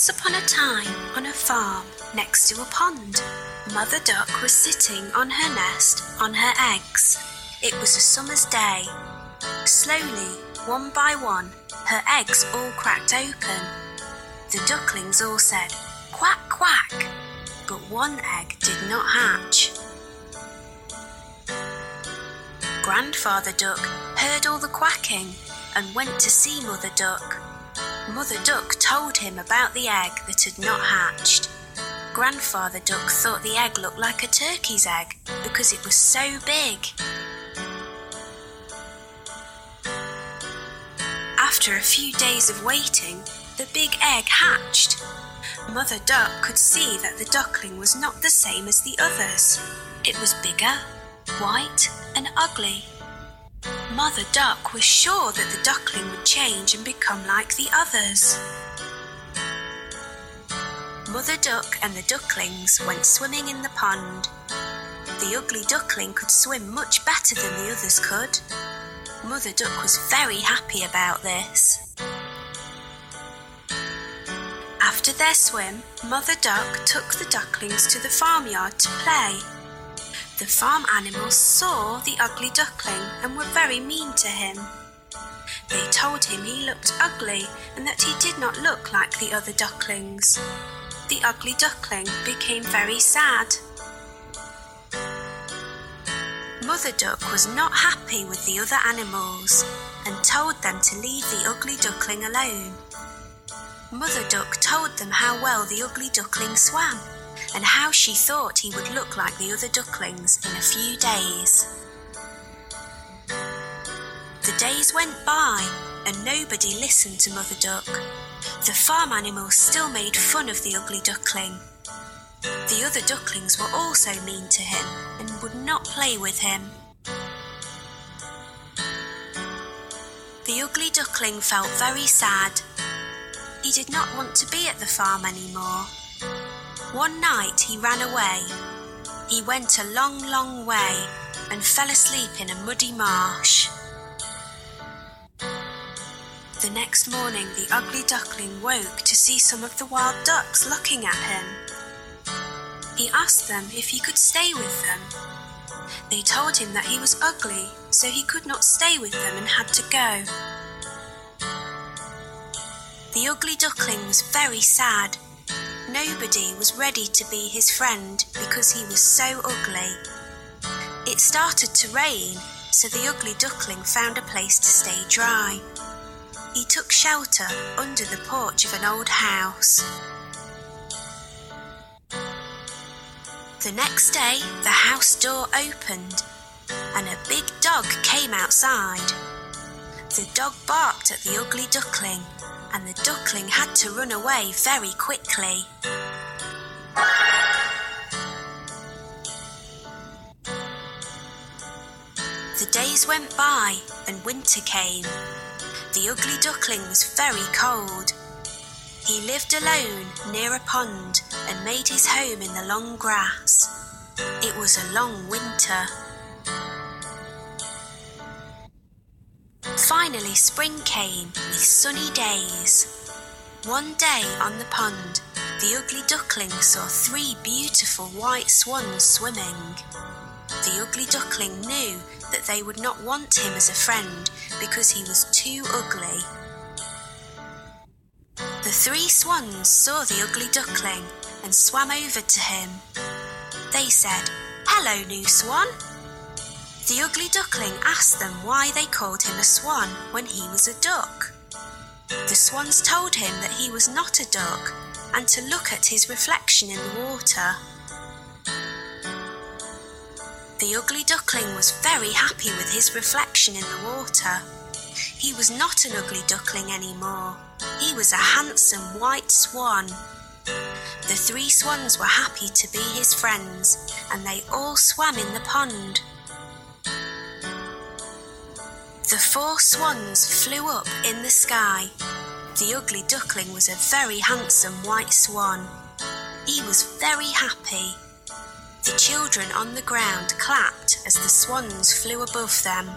Once upon a time, on a farm next to a pond, Mother Duck was sitting on her nest on her eggs. It was a summer's day. Slowly, one by one, her eggs all cracked open. The ducklings all said, "Quack, quack," but one egg did not hatch. Grandfather Duck heard all the quacking and went to see Mother Duck. Mother Duck told him about the egg that had not hatched. Grandfather Duck thought the egg looked like a turkey's egg because it was so big. After a few days of waiting, the big egg hatched. Mother Duck could see that the duckling was not the same as the others. It was bigger, white, and ugly. Mother Duck was sure that the duckling would change and become like the others. Mother Duck and the ducklings went swimming in the pond. The ugly duckling could swim much better than the others could. Mother Duck was very happy about this. After their swim, Mother Duck took the ducklings to the farmyard to play. The farm animals saw the ugly duckling and were very mean to him. They told him he looked ugly and that he did not look like the other ducklings. The ugly duckling became very sad. Mother Duck was not happy with the other animals and told them to leave the ugly duckling alone. Mother Duck told them how well the ugly duckling swam and how she thought he would look like the other ducklings in a few days. The days went by and nobody listened to Mother Duck. The farm animals still made fun of the ugly duckling. The other ducklings were also mean to him and would not play with him. The ugly duckling felt very sad. He did not want to be at the farm anymore. One night he ran away. He went a long, long way and fell asleep in a muddy marsh. The next morning the ugly duckling woke to see some of the wild ducks looking at him. He asked them if he could stay with them. They told him that he was ugly, so he could not stay with them and had to go. The ugly duckling was very sad. Nobody was ready to be his friend because he was so ugly. It started to rain, so the ugly duckling found a place to stay dry. He took shelter under the porch of an old house. The next day, the house door opened and a big dog came outside. The dog barked at the ugly duckling and the duckling had to run away very quickly. The days went by and winter came. The ugly duckling was very cold. He lived alone near a pond and made his home in the long grass. It was a long winter. Finally spring came with sunny days. One day on the pond, the ugly duckling saw 3 beautiful white swans swimming. The ugly duckling knew that they would not want him as a friend because he was too ugly. The 3 swans saw the ugly duckling and swam over to him. They said, "Hello, new swan." The ugly duckling asked them why they called him a swan when he was a duck. The swans told him that he was not a duck and to look at his reflection in the water. The ugly duckling was very happy with his reflection in the water. He was not an ugly duckling anymore. He was a handsome white swan. The 3 swans were happy to be his friends and they all swam in the pond. The 4 swans flew up in the sky. The ugly duckling was a very handsome white swan. He was very happy. The children on the ground clapped as the swans flew above them.